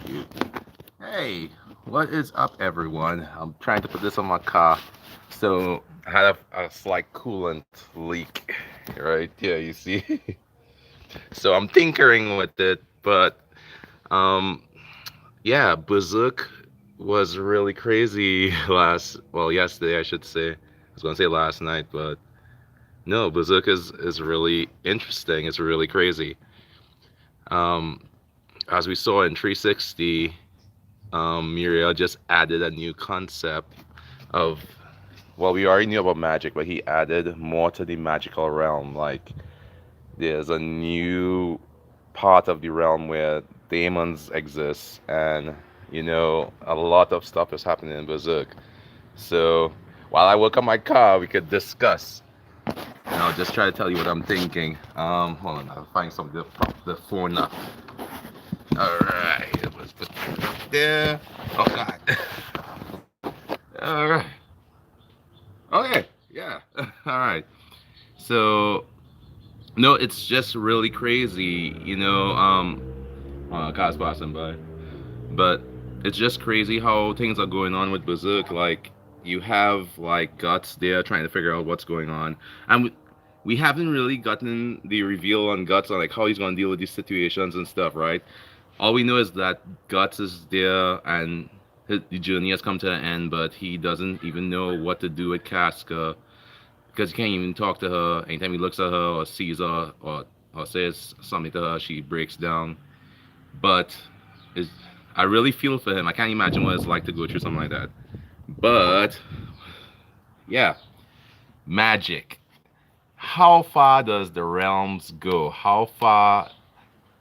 You- Hey, what is up, everyone? I'm trying to put this on my car. So I had a slight coolant leak right here, you see? So I'm tinkering with it, but um, yeah, Berserk was really crazy yesterday, I should say. I was gonna say last night, but no, Berserk is really interesting. It's really crazy. Um, as we saw in 360, Muriel just added a new concept of, well, we already knew about magic, but he added more to the magical realm. Like, there's a new part of the realm where demons exist, and a lot of stuff is happening in Berserk. So, while I work on my car, we could discuss. And I'll just try to tell you what I'm thinking. Hold on, I'll find something to prop the phone up. All right, let's put that up there. Oh God. All right. Okay. Yeah. All right. So no, it's just really crazy, cars passing by. But it's just crazy how things are going on with Berserk. Like you have like Guts there trying to figure out what's going on, and we haven't really gotten the reveal on Guts on like how he's gonna deal with these situations and stuff, right? All we know is that Guts is there and the journey has come to an end, but he doesn't even know what to do with Casca because he can't even talk to her. Anytime he looks at her or sees her or says something to her, she breaks down. But is I really feel for him. I can't imagine what it's like to go through something like that. But yeah, magic. How far does the realms go? How far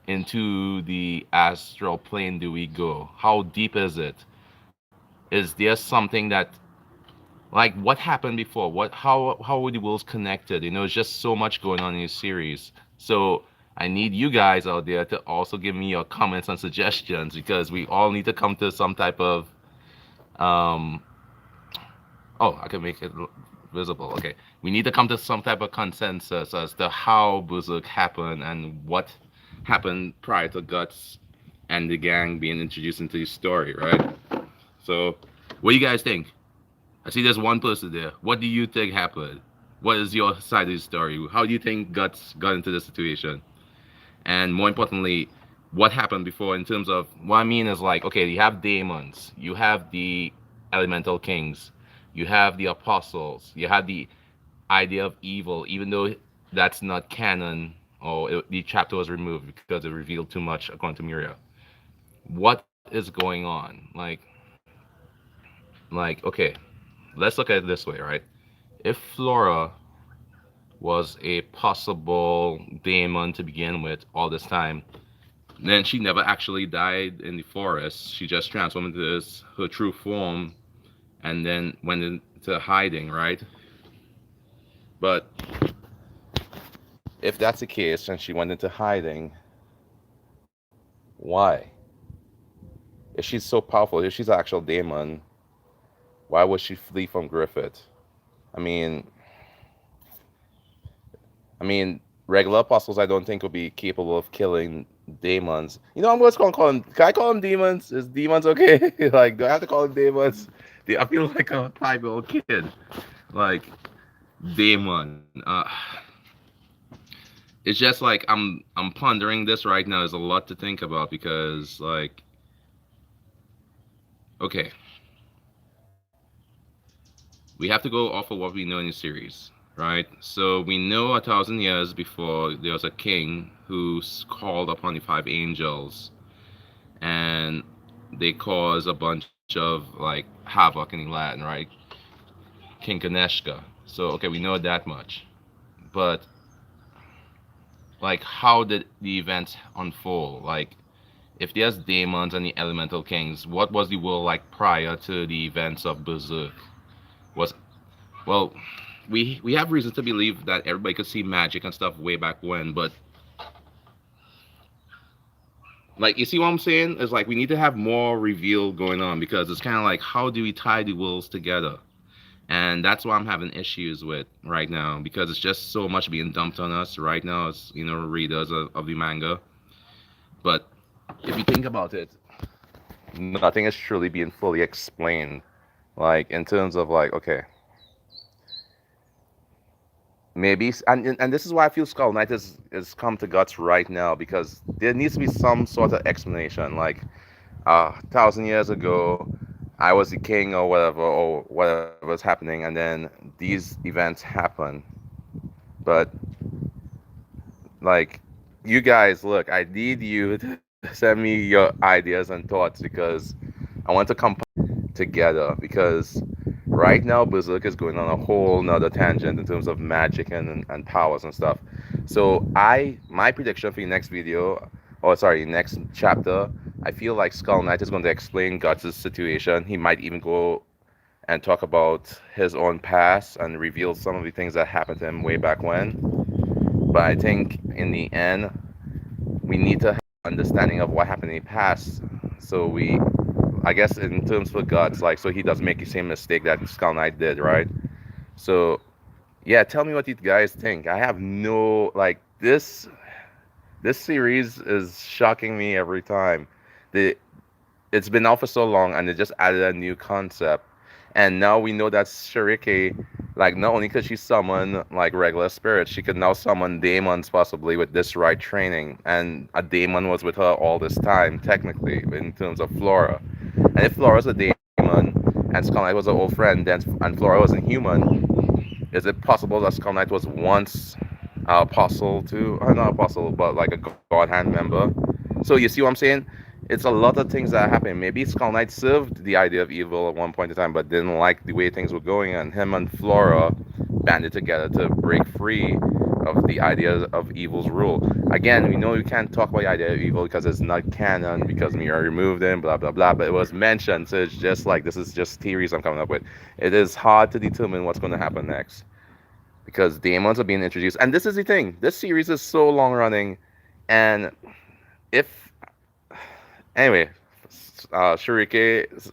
into the astral plane do we go? How deep is it? Is there something that like what happened before? How were the worlds connected? It's just so much going on in this series. So I need you guys out there to also give me your comments and suggestions because we all need to come to some type of um oh, I can make it visible. Okay. We need to come to some type of consensus as to how Berserk happened and what happened prior to Guts and the gang being introduced into the story, right? So, what do you guys think? I see there's one person there. What do you think happened? What is your side of the story? How do you think Guts got into the situation? And more importantly, what happened before in terms of what I mean is like, okay, you have Daemons, you have the elemental kings, you have the apostles, you have the idea of evil, even though that's not canon or the chapter was removed because it revealed too much according to Miria. What is going on? Okay, let's look at it this way, right? If Flora was a possible daemon to begin with all this time, then she never actually died in the forest. She just transformed into her true form and then went into hiding, right? But if that's the case and she went into hiding, why? If she's so powerful, if she's an actual daemon, why would she flee from Griffith? I mean, I mean, regular apostles I don't think would be capable of killing demons. I'm just gonna call them. Can I call them demons? Is demons okay? Like, do I have to call them demons? I feel like a 5-year-old kid. Like demon. It's just like I'm pondering this right now. There's a lot to think about because like, okay, we have to go off of what we know in the series, right? So we know 1,000 years before there was a king who called upon the five angels, and they caused a bunch of like havoc in Latin, right? King Kaneshka. So okay, we know that much, but like, how did the events unfold? Like, if there's demons and the elemental kings, what was the world like prior to the events of Berserk? Was well, we have reason to believe that everybody could see magic and stuff way back when, but like, you see what I'm saying? It's like we need to have more reveal going on because it's kind of like how do we tie the worlds together? And that's why I'm having issues with right now because it's just so much being dumped on us right now as readers of the manga. But if you think about it, nothing is truly being fully explained. Like in terms of like, okay, maybe, and this is why I feel Skull Knight is come to guts right now because there needs to be some sort of explanation. Like 1,000 years ago, I was the king or whatever's happening, and then these events happen. But like, you guys, look, I need you to send me your ideas and thoughts because I want to compile together because right now Berserk is going on a whole nother tangent in terms of magic and powers and stuff. So my prediction for the next video, or sorry, next chapter, I feel like Skull Knight is going to explain Guts' situation. He might even go and talk about his own past and reveal some of the things that happened to him way back when. But I think in the end, we need to have understanding of what happened in the past. So I guess in terms for Guts, like, so he doesn't make the same mistake that Skull Knight did, right? So yeah, tell me what you guys think. I have no like this series is shocking me every time. The It's been out for so long and they just added a new concept. And now we know that Shirike, like not only could she summon like regular spirits, she could now summon Daemons possibly with this right training. And a Daemon was with her all this time, technically, in terms of Flora. And if Flora's a Daemon and Skull Knight was an old friend, then and Flora wasn't human, is it possible that Skull Knight was once an apostle to, or not apostle, but like a God Hand member? So you see what I'm saying? It's a lot of things that happen. Maybe Skull Knight served the idea of evil at one point in time, but didn't like the way things were going, and him and Flora banded together to break free of the idea of evil's rule. Again, we know we can't talk about the idea of evil because it's not canon, because Mira removed it, blah blah blah. But it was mentioned, so it's just like this is just theories I'm coming up with. It is hard to determine what's going to happen next because demons are being introduced, and this is the thing. This series is so long running, and if anyway, Shurike's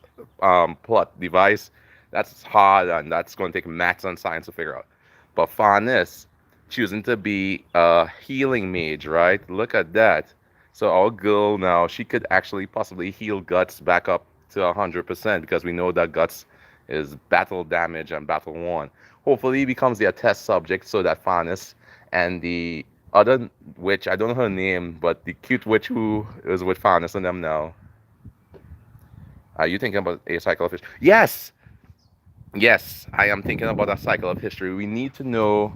plot device, that's hard and that's going to take maths and science to figure out. But Farnes choosing to be a healing mage, right? Look at that. So our girl now, she could actually possibly heal Guts back up to 100% because we know that Guts is battle damage and battle worn. Hopefully, he becomes their test subject so that Farnes and the other witch, I don't know her name, but the cute witch who is with Farnes and them now. Are you thinking about a cycle of history? Yes, yes, I am thinking about a cycle of history. We need to know,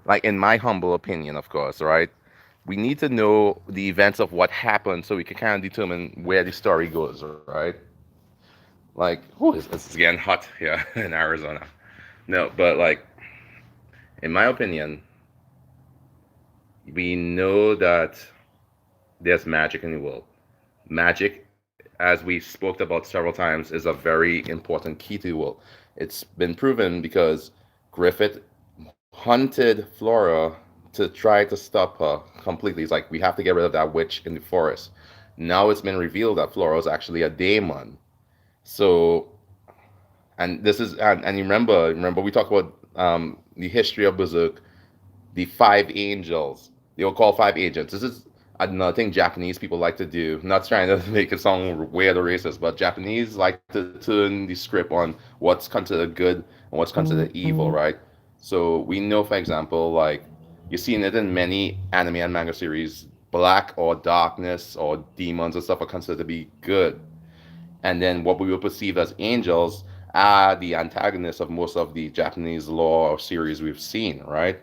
like in my humble opinion, of course, right? We need to know the events of what happened so we can kind of determine where the story goes, right? Like, oh, it's getting hot here in Arizona. No, but like, in my opinion, we know that there's magic in the world. Magic, as we spoke about several times, is a very important key to the world. It's been proven because Griffith hunted Flora to try to stop her completely. It's like we have to get rid of that witch in the forest. Now it's been revealed that Flora is actually a daemon. So, and this is and you remember we talked about the history of Berserk, the five angels. They were called five agents. This is another thing Japanese people like to do. Not trying to make it sound weird or racist, but Japanese like to turn the script on what's considered good and what's considered evil, right? So we know, for example, like you've seen it in many anime and manga series, black or darkness or demons and stuff are considered to be good. And then what we would perceive as angels are the antagonists of most of the Japanese lore or series we've seen, right?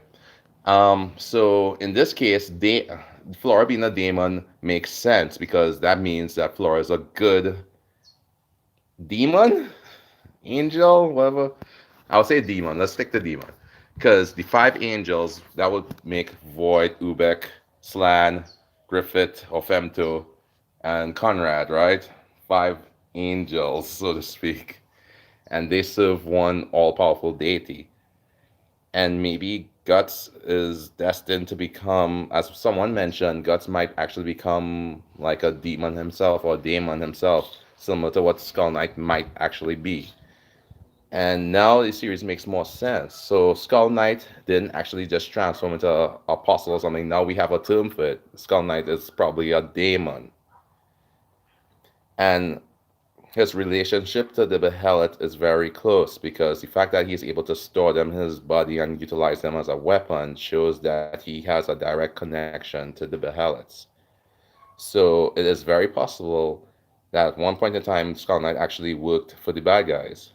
So in this case, Flora being a demon makes sense because that means that Flora is a good demon, angel, whatever. I'll say demon. Let's stick to demon because the five angels that would make Void, Ubek, Slan, Griffith, or Femto, and Conrad, right? Five angels, so to speak, and they serve one all-powerful deity. And maybe Guts is destined to become, as someone mentioned, Guts might actually become like a demon himself or a daemon himself, similar to what Skull Knight might actually be. And now the series makes more sense. So Skull Knight didn't actually just transform into a apostle or something. Now we have a term for it. Skull Knight is probably a daemon. And his relationship to the Behelit is very close because the fact that he's able to store them in his body and utilize them as a weapon shows that he has a direct connection to the Behelits. So it is very possible that at one point in time, Skull Knight actually worked for the bad guys,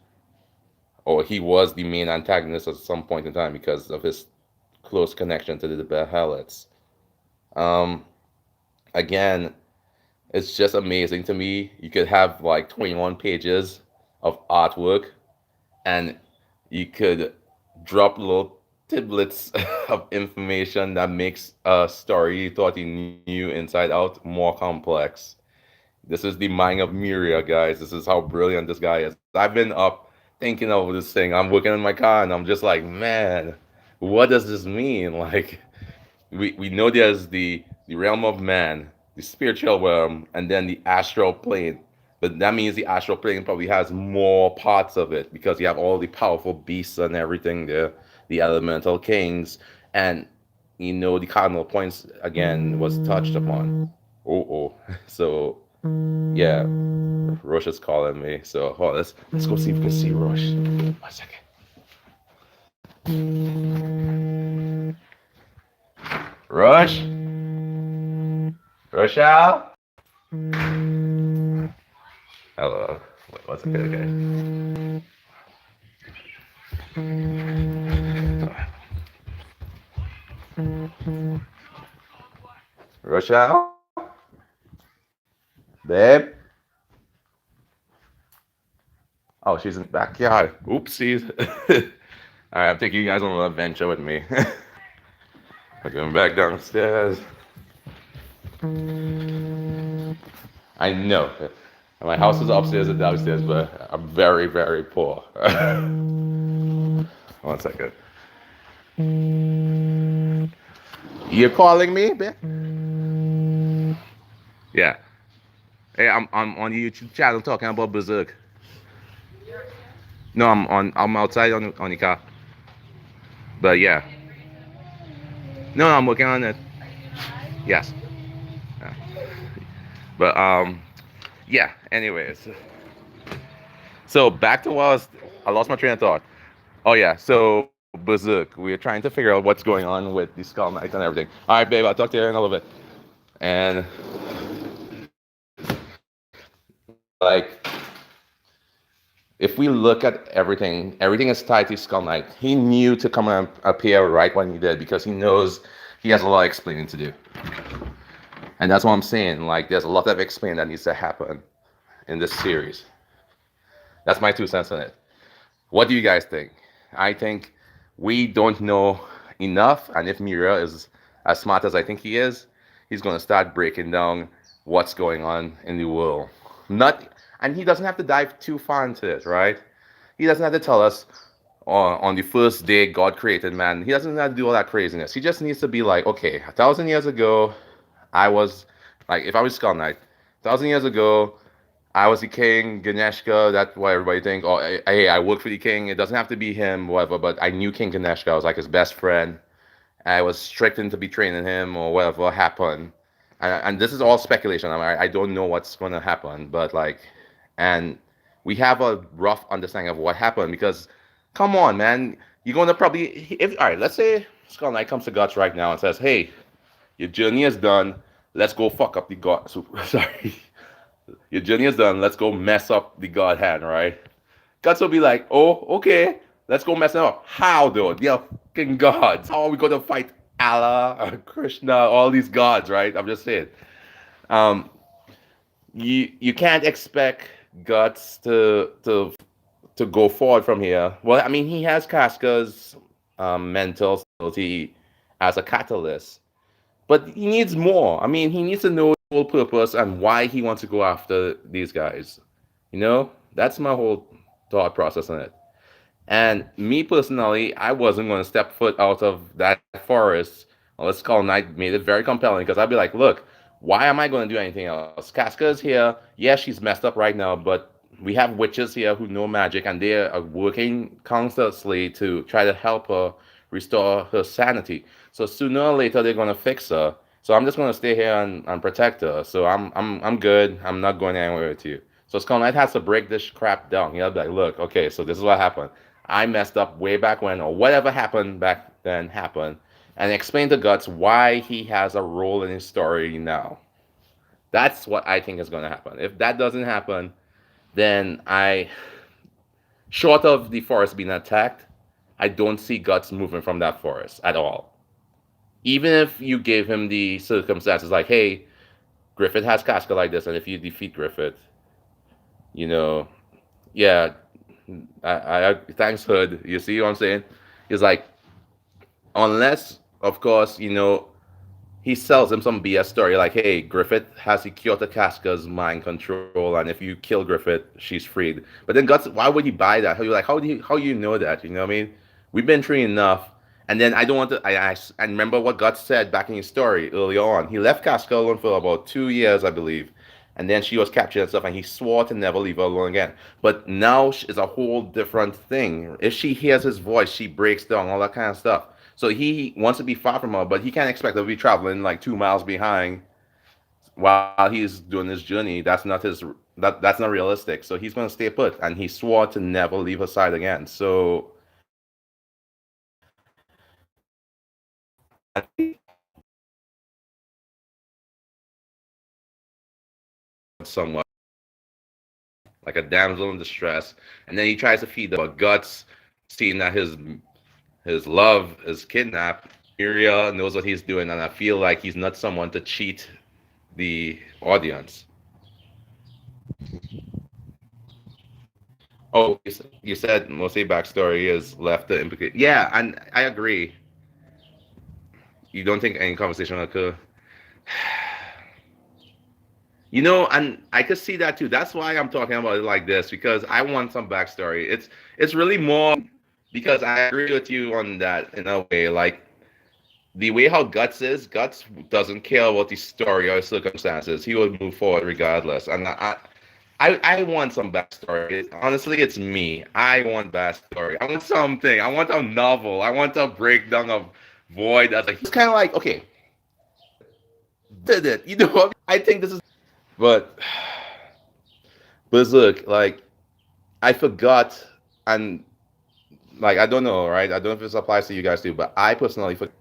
or he was the main antagonist at some point in time because of his close connection to the Behelits. Um, Again, it's just amazing to me. You could have like 21 pages of artwork, and you could drop little tidbits of information that makes a story you thought you knew inside out more complex. This is the mind of Miria, guys. This is how brilliant this guy is. I've been up thinking over this thing. I'm working in my car and I'm just like, man, what does this mean? Like, we know there's the realm of man, the spiritual realm, and then the astral plane. But that means the astral plane probably has more parts of it because you have all the powerful beasts and everything there, the elemental kings, and the cardinal points again was touched upon. Oh. So yeah, Roche is calling me. So let's go see if we can see Roche. 1 second. Roche? Rochelle? Hello. Wait, 1 second, okay. Rochelle? Babe? Oh, she's in the backyard. Oopsies. Alright, I'm taking you guys on an adventure with me. We're going back downstairs. I know. My house is upstairs and downstairs, but I'm very, very poor. 1 second. You're calling me, babe? Yeah. Hey, I'm on the YouTube channel talking about Berserk. No, I'm outside on the car. But yeah. No, I'm working on it. Yes. Yeah. But yeah, anyways. So back to I lost my train of thought. Oh yeah, so Berserk. We're trying to figure out what's going on with the Skull Knight and everything. Alright, babe, I'll talk to you in a little bit. And like, if we look at everything is tied to Skull Knight. He knew to come and appear right when he did because he knows he has a lot of explaining to do. And that's what I'm saying. Like, there's a lot of explaining that needs to happen in this series. That's my 2 cents on it. What do you guys think? I think we don't know enough, and if Mira is as smart as I think he is, he's going to start breaking down what's going on in the world. And he doesn't have to dive too far into it, right? He doesn't have to tell us on the first day God created man. He doesn't have to do all that craziness. He just needs to be like, okay, 1,000 years ago, I was, like, if I was Skull Knight, 1,000 years ago, I was the king, Ganeshka, that's what everybody think. Oh, hey, I work for the king. It doesn't have to be him, whatever, but I knew King Ganeshka. I was like his best friend. I was tricked into betraying him or whatever happened. And this is all speculation. I don't know what's going to happen, but like, and we have a rough understanding of what happened because, come on, man, you're going to probably, all right, let's say Skull Knight comes to Guts right now and says, hey, your journey is done. Let's go fuck up the god. Sorry. Your journey is done. Let's go mess up the god hand, right? Guts will be like, oh, okay. Let's go mess it up. How, though? They're fucking gods. How are we going to fight Allah, Krishna, all these gods, right? I'm just saying. Um, you can't expect Guts to go forward from here. Well, I mean, he has Casca's mental stability as a catalyst. But he needs more. I mean, he needs to know his full purpose and why he wants to go after these guys. That's my whole thought process on it. And me personally, I wasn't going to step foot out of that forest unless Skull Knight made it very compelling because I'd be like, look, why am I going to do anything else? Casca is here. Yeah, she's messed up right now, but we have witches here who know magic and they are working constantly to try to help her restore her sanity. So sooner or later they're gonna fix her. So I'm just gonna stay here and protect her. So I'm good. I'm not going anywhere with you. So Skull Knight has to break this crap down. He'll be like, look, okay, so this is what happened. I messed up way back when, or whatever happened back then happened, and explain to Guts why he has a role in his story now. That's what I think is going to happen. If that doesn't happen, then short of the forest being attacked, I don't see Guts moving from that forest at all. Even if you gave him the circumstances like, hey, Griffith has Casca like this, and if you defeat Griffith, you know, yeah, thanks Hood. You see what I'm saying? He's like, unless, of course, he sells him some BS story like, hey, Griffith has Kyoto Casca's mind control, and if you kill Griffith, she's freed. But then Guts, why would he buy that? How do you know that? You know what I mean? We've been through enough. And then I don't want to. I remember what Guts said back in his story early on. He left Casca alone for about 2 years, I believe, and then she was captured and stuff, and he swore to never leave her alone again. But now is a whole different thing. If she hears his voice, she breaks down, all that kind of stuff. So he wants to be far from her, but he can't expect her to be traveling like 2 miles behind while he's doing this journey. That's not realistic. So he's gonna stay put, and he swore to never leave her side again. So I think somewhat like a damsel in distress, and then he tries to feed her, but Guts, seeing that his love is kidnapped, Miria knows what he's doing, and I feel like he's not someone to cheat the audience. Oh, you said mostly backstory is left to implicate. Yeah, and I agree. You don't think any conversation will occur? And I could see that too. That's why I'm talking about it like this because I want some backstory. It's really more because I agree with you on that in a way. Like the way how Guts is, Guts doesn't care about the story or circumstances. He will move forward regardless. And I want some backstory. Honestly, it's me. I want backstory. I want something. I want a novel. I want a breakdown of Void as a. It's kind of like okay, did it? You know what? I think this is. But Berserk, like I forgot, and like I don't know, right? I don't know if this applies to you guys too, but I personally forgot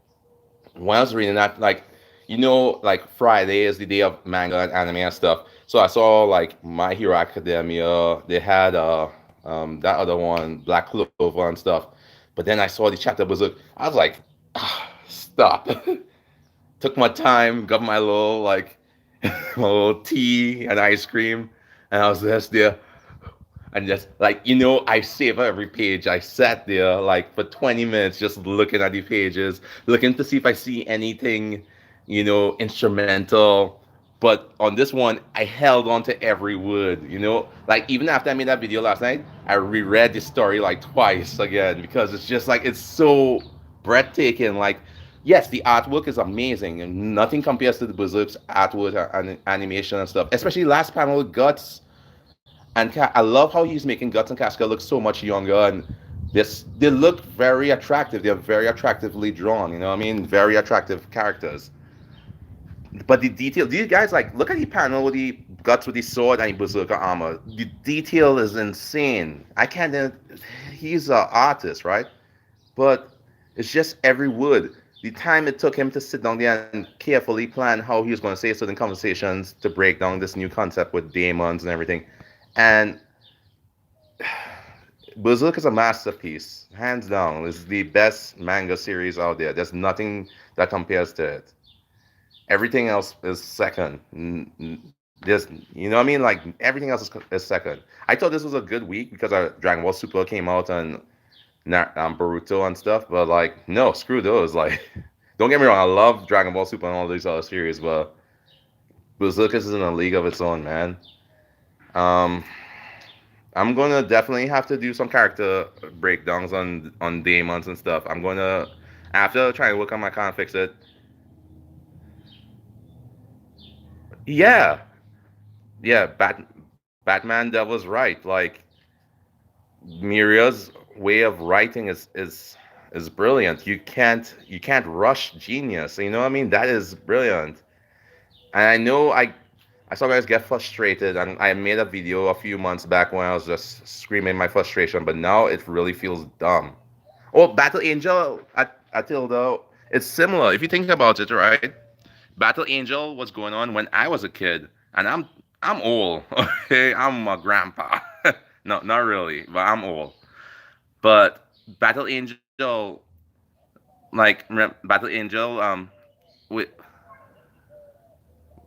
when I was reading that, like like Friday is the day of manga and anime and stuff. So I saw like My Hero Academia. They had that other one, Black Clover and stuff. But then I saw the chapter Berserk. I was like, stop. Took my time, got my little like my little tea and ice cream, and I was just there and just like I savor every page. I sat there like for 20 minutes just looking at the pages, looking to see if I see anything instrumental. But on this one I held on to every word. Like even after I made that video last night, I reread the story like twice again because it's just like it's so breathtaking. Like yes, the artwork is amazing and nothing compares to the Berserk's artwork and animation and stuff, especially last panel with Guts. And I love how he's making Guts and Casca look so much younger, and they look very attractive. They're very attractively drawn. You know what I mean? Very attractive characters. But the detail, these guys like look at the panel with the Guts with the sword and the Berserker armor. The detail is insane. I can't. He's an artist, right? But it's just every word. The time it took him to sit down there and carefully plan how he was going to say certain conversations to break down this new concept with Daemons and everything. And Berserk is a masterpiece, hands down. It's the best manga series out there. There's nothing that compares to it. Everything else is second. There's, you know what I mean? Like everything else is second. I thought this was a good week because Dragon Ball Super came out and Boruto and stuff, but like no, screw those. Like, don't get me wrong, I love Dragon Ball Super and all these other series, but Berserk is in a league of its own, man. Um, I'm gonna definitely have to do some character breakdowns on Daemons and stuff. I'm gonna after trying to work on my can't fix it. Yeah, yeah. Batman that was right. Like Miria's way of writing is brilliant. You can't rush genius. You know what I mean? That is brilliant. And I know I saw guys get frustrated, and I made a video a few months back when I was just screaming my frustration, but now it really feels dumb. Oh, Battle Angel at Atilda, it's similar. If you think about it, right? Battle Angel was going on when I was a kid, and I'm old. Okay, I'm a grandpa. No, not really, but I'm old. But Battle Angel, Battle Angel, wait,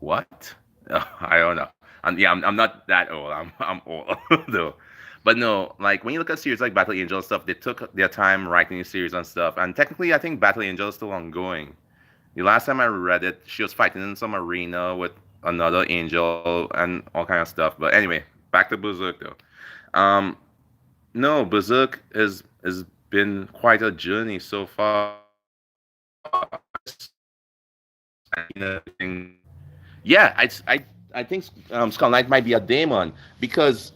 what? Oh, I don't know. Yeah, I'm not that old. I'm old though. But no, like when you look at series like Battle Angel and stuff, they took their time writing the series and stuff. And technically, I think Battle Angel is still ongoing. The last time I read it, she was fighting in some arena with another angel and all kind of stuff. But anyway, back to Berserk though. Um, no, Berserk has been quite a journey so far. Yeah, I think Skull Knight might be a Daemon because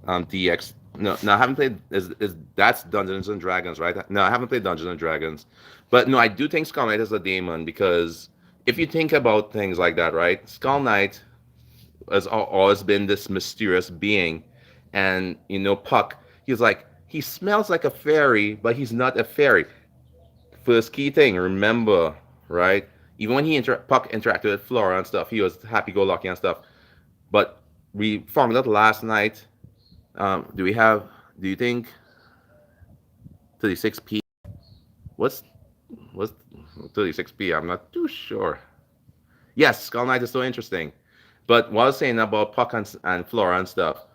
DX. No, I haven't played. Is that's Dungeons and Dragons, right? No, I haven't played Dungeons and Dragons, but no, I do think Skull Knight is a Daemon because if you think about things like that, right? Skull Knight has always been this mysterious being, and Puck. He's like he smells like a fairy, but he's not a fairy. First key thing, remember, right? Even when Puck interacted with Flora and stuff, he was happy-go-lucky and stuff. But we found out last night. Do we have? Do you think 36p? What's 36p? I'm not too sure. Yes, Skull Knight is so interesting. But what I was saying about Puck and Flora and stuff,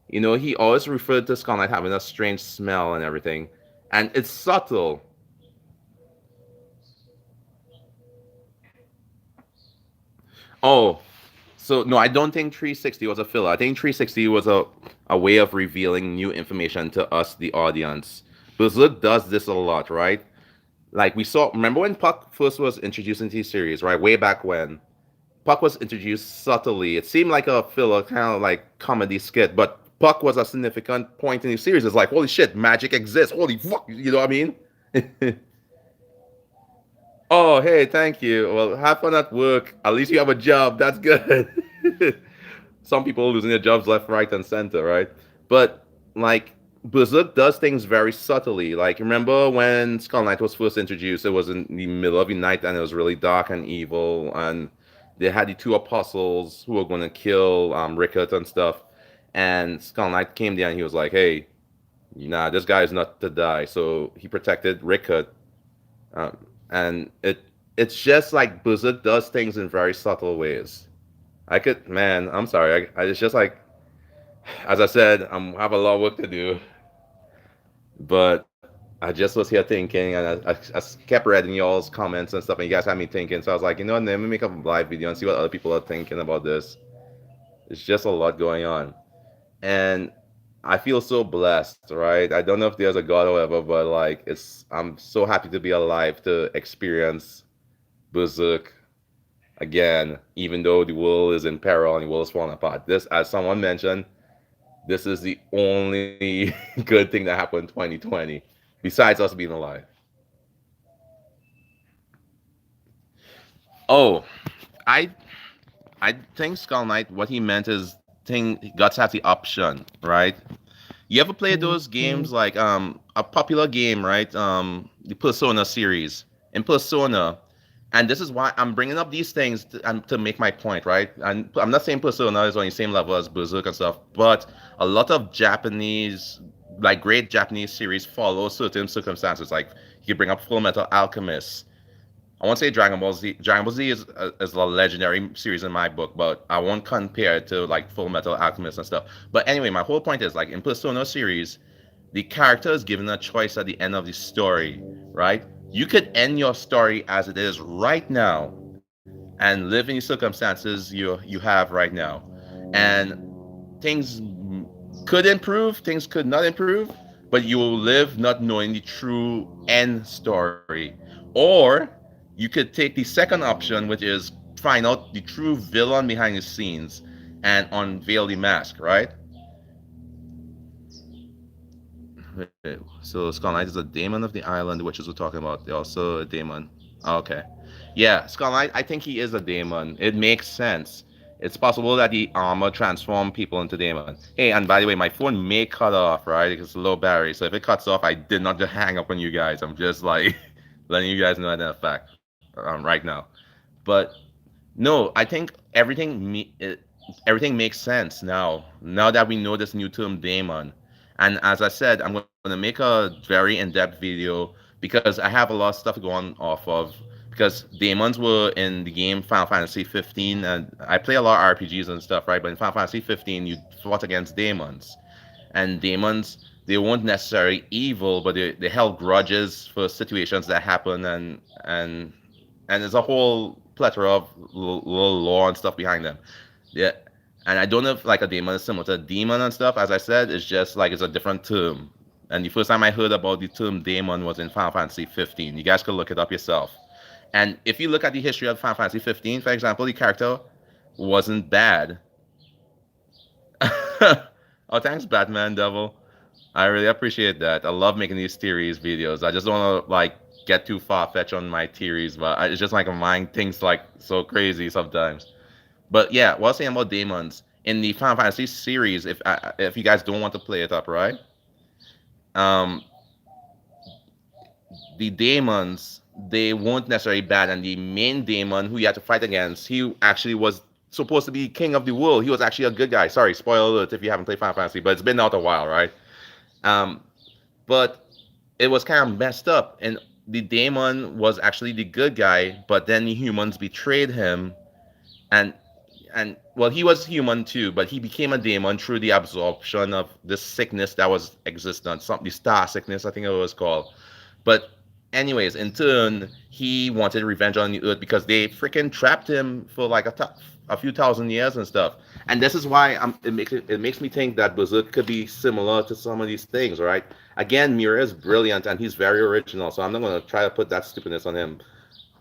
he always referred to Skull Knight having a strange smell and everything, and it's subtle. Oh, so no, I don't think 360 was a filler. I think 360 was a way of revealing new information to us, the audience. Berserk does this a lot, right? Like we saw, remember when Puck first was introduced into the series, right? Way back when. Puck was introduced subtly. It seemed like a filler, kind of like comedy skit, but Puck was a significant point in the series. It's like, holy shit, magic exists. Holy fuck, you know what I mean? Oh, hey, thank you. Well, have fun at work. At least you have a job. That's good. Some people losing their jobs left, right, and center, right? But like Berserk does things very subtly. Like remember when Skull Knight was first introduced? It was in the middle of the night and it was really dark and evil, and they had the two apostles who were going to kill Rickert and stuff. And Skull Knight came there and he was like, "Hey, nah, this guy is not to die." So he protected Rickert, and it's just like Berserk does things in very subtle ways. I could, man, I'm sorry. It's just like, as I said, have a lot of work to do, but I just was here thinking, and I kept reading y'all's comments and stuff, and you guys had me thinking. So I was like, let me make a live video and see what other people are thinking about this. It's just a lot going on, and I feel so blessed, right? I don't know if there's a God or whatever, but like, I'm so happy to be alive to experience Berserk again, even though the world is in peril and the world is falling apart. This, as someone mentioned, this is the only good thing that happened in 2020, besides us being alive. Oh, I I think Skull Knight, what he meant is thing Guts has the option, right? You ever play those games like a popular game, right? The Persona series. In Persona, and this is why I'm bringing up these things to make my point, right? And I'm not saying Persona is on the same level as Berserk and stuff, but a lot of Japanese, like great Japanese series, follow certain circumstances. Like you could bring up Full Metal Alchemist. I won't say Dragon Ball Z. Dragon Ball Z is a legendary series in my book, but I won't compare it to like Full Metal Alchemist and stuff. But anyway, my whole point is like in Persona series, the character is given a choice at the end of the story, right? You could end your story as it is right now and live in the circumstances you have right now. And things could improve, things could not improve, but you will live not knowing the true end story. Or you could take the second option, which is find out the true villain behind the scenes and unveil the mask, right? So Skull Knight is a demon of the island, which is we're talking about. They're also a demon. Okay. Yeah, Skull Knight, I think he is a demon. It makes sense. It's possible that the armor transform people into demon. Hey, and by the way, my phone may cut off, right? It's low battery, so if it cuts off, I did not just hang up on you guys. I'm just like letting you guys know that fact right now. But no, I think everything makes sense now. Now that we know this new term daemon, and as I said, I'm gonna make a very in-depth video because I have a lot of stuff going off of because daemons were in the game Final Fantasy 15, and I play a lot of RPGs and stuff, right? But in Final Fantasy 15, you fought against daemons, and daemons they weren't necessarily evil, but they held grudges for situations that happen, and there's a whole plethora of little lore and stuff behind them. Yeah, and I don't know if like a demon is similar to a demon and stuff. As I said, it's just like it's a different term. And the first time I heard about the term demon was in Final Fantasy 15. You guys could look it up yourself. And if you look at the history of Final Fantasy 15, for example, the character wasn't bad. Oh, thanks, Batman Devil. I really appreciate that. I love making these theories videos. I just don't want to like get too far fetched on my theories, but it's just like my mind thinks like so crazy sometimes. But yeah, what I was saying about demons in the Final Fantasy series, if you guys don't want to play it up, right? Um, the demons they weren't necessarily bad, and the main demon who you had to fight against, he actually was supposed to be king of the world. He was actually a good guy. Sorry, spoiler alert if you haven't played Final Fantasy, but it's been out a while, right? Um, but it was kind of messed up, and the demon was actually the good guy, but then the humans betrayed him, and well, he was human too, but he became a demon through the absorption of this sickness that was existent, something the star sickness, I think it was called. But anyways, in turn, he wanted revenge on the Earth because they freaking trapped him for like a few thousand years and stuff. And this is why it makes me think that Berserk could be similar to some of these things, right? Again, Miura is brilliant and he's very original, so I'm not gonna try to put that stupidness on him.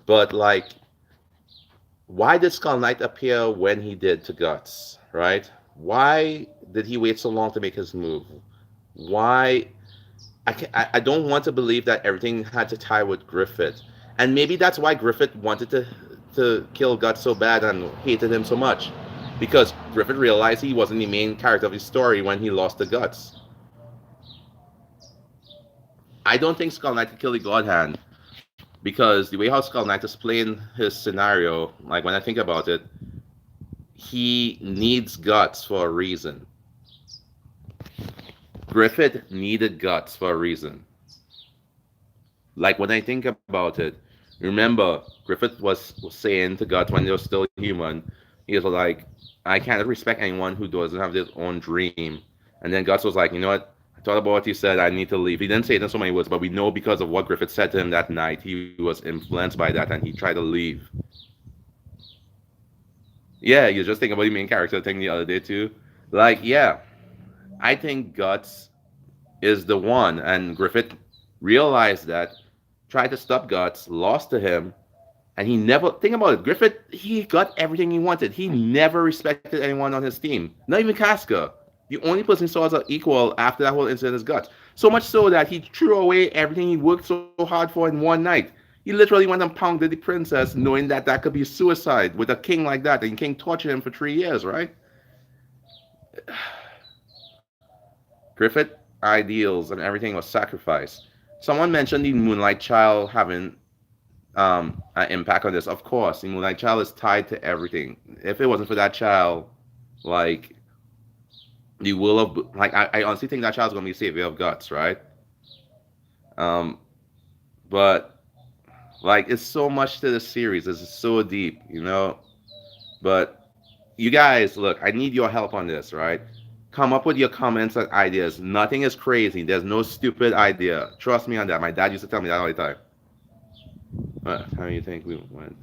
But like, why did Skull Knight appear when he did to Guts, right? Why did he wait so long to make his move? Why I don't want to believe that everything had to tie with Griffith. And maybe that's why Griffith wanted to kill Guts so bad and hated him so much. Because Griffith realized he wasn't the main character of his story when he lost the Guts. I don't think Skull Knight could kill the God Hand. Because the way how Skull Knight explained his scenario, like when I think about it, he needs Guts for a reason. Griffith needed Guts for a reason. Like when I think about it, remember Griffith was saying to Guts when they were still human, he was like, I can't respect anyone who doesn't have their own dream. And then Guts was like, you know what? I thought about what he said. I need to leave. He didn't say it in so many words, but we know because of what Griffith said to him that night, he was influenced by that and he tried to leave. Yeah, you just think about the main character thing the other day too. Like, yeah, I think Guts is the one, and Griffith realized that, tried to stop Guts, lost to him, and he never think about it. Griffith, he got everything he wanted. He never respected anyone on his team, not even Casca. The only person he saw as an equal after that whole incident is Guts. So much so that he threw away everything he worked so hard for in one night. He literally went and pounded the princess, knowing that that could be suicide with a king like that. And the king tortured him for 3 years, right? Griffith ideals and everything was sacrificed. Someone mentioned the Moonlight Child having an impact on this. Of course, the Moonlight Child is tied to everything. If it wasn't for that child, like the will of like I honestly think that child's gonna be savior of Guts, right? Um, but like it's so much to the series. It's so deep, you know. But you guys, look, I need your help on this, right? Come up with your comments and ideas. Nothing is crazy. There's no stupid idea. Trust me on that. My dad used to tell me that all the time. How do you think we went?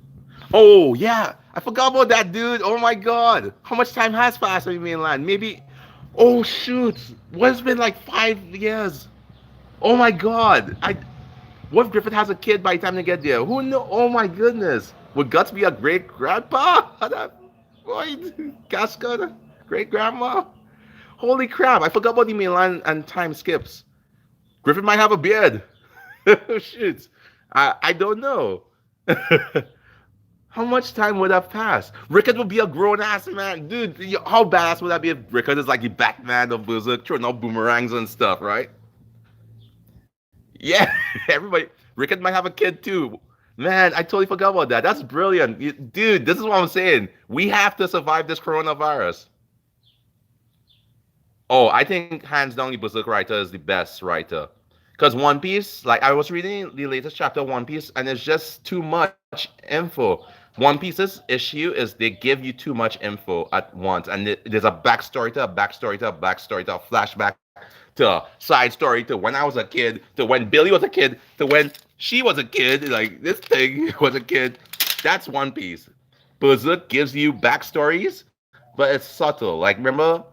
Oh yeah, I forgot about that, dude. Oh my god, how much time has passed on mainland? Maybe. Oh shoot, what has been like 5 years? Oh my god, I. What if Griffith has a kid by the time they get there? Who know? Oh my goodness, would Guts be a great grandpa? Boy, Casca, great grandma. Holy crap, I forgot about the mainland and time skips. Griffith might have a beard. Shoot. I don't know. how much time would have passed? Rickard would be a grown ass man, dude. How badass would that be if Rickard is like the Batman of Berserk, throwing out boomerangs and stuff, right? Yeah, everybody. Rickard might have a kid too. Man, I totally forgot about that. That's brilliant, dude. This is what I'm saying. We have to survive this coronavirus. Oh, I think hands down the Berserk writer is the best writer. Because One Piece, like I was reading the latest chapter of One Piece, and it's just too much info. One Piece's issue is they give you too much info at once, and there's a backstory to a backstory to a backstory to a flashback to a side story to when I was a kid to when Billy was a kid to when she was a kid. Like this thing was a kid. That's One Piece. Berserk gives you backstories, but it's subtle. Like remember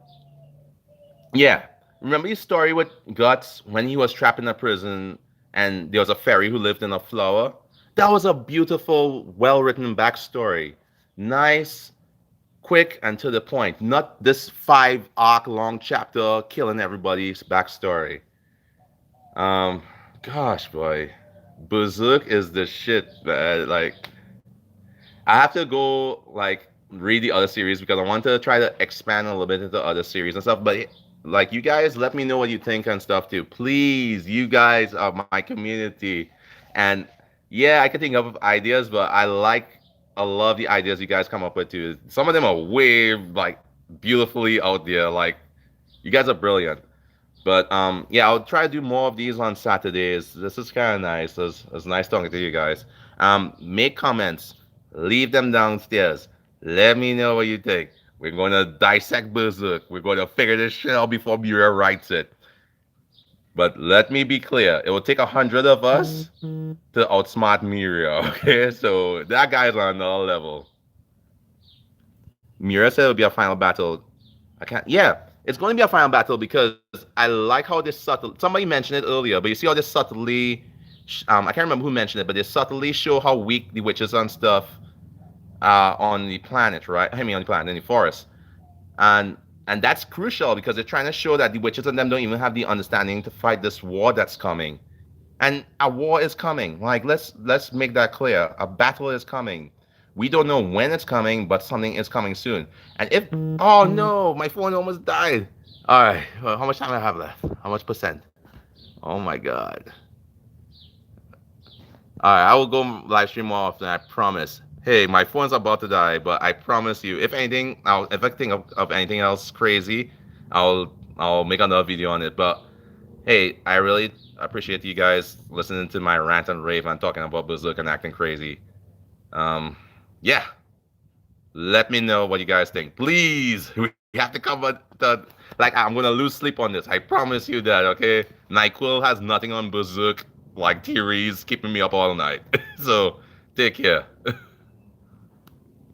yeah. Remember the story with Guts when he was trapped in a prison and there was a fairy who lived in a flower? That was a beautiful, well written backstory. Nice, quick, and to the point. Not this 5 arc long chapter killing everybody's backstory. Um, gosh, boy. Berserk is the shit, man. Like, I have to go like read the other series because I want to try to expand a little bit into other series and stuff. But like you guys, let me know what you think and stuff too. Please, you guys are my community, and yeah, I can think of ideas, but I love the ideas you guys come up with too. Some of them are way like beautifully out there. Like you guys are brilliant. But yeah, I'll try to do more of these on Saturdays. This is kind of nice. It's nice talking to you guys. Make comments, leave them downstairs. Let me know what you think. We're going to dissect Berserk. We're going to figure this shit out before Muriel writes it. But let me be clear, it will take 100 of us to outsmart Muriel. Okay, so that guy's on another level. Muriel said it'll be a final battle. I can't. Yeah, it's going to be a final battle because I like how this subtle. Somebody mentioned it earlier, but you see how this subtly. I can't remember who mentioned it, but they subtly show how weak the witches and stuff on the planet, right? I mean, on the planet, in the forest, and and that's crucial because they're trying to show that the witches and them don't even have the understanding to fight this war that's coming, and a war is coming. Like let's make that clear. A battle is coming. We don't know when it's coming, but something is coming soon. And if oh no, my phone almost died. All right, well, how much time I have left? How much percent? Oh my god. All right, I will go live stream more often. I promise. Hey, my phone's about to die, but I promise you, if anything, if I think of anything else crazy, I'll make another video on it. But hey, I really appreciate you guys listening to my rant and rave and talking about Berserk and acting crazy. Um, yeah, let me know what you guys think. Please, we have to cover the. Like, I'm gonna lose sleep on this. I promise you that. Okay, Nyquil has nothing on Berserk like theories keeping me up all night. So take care.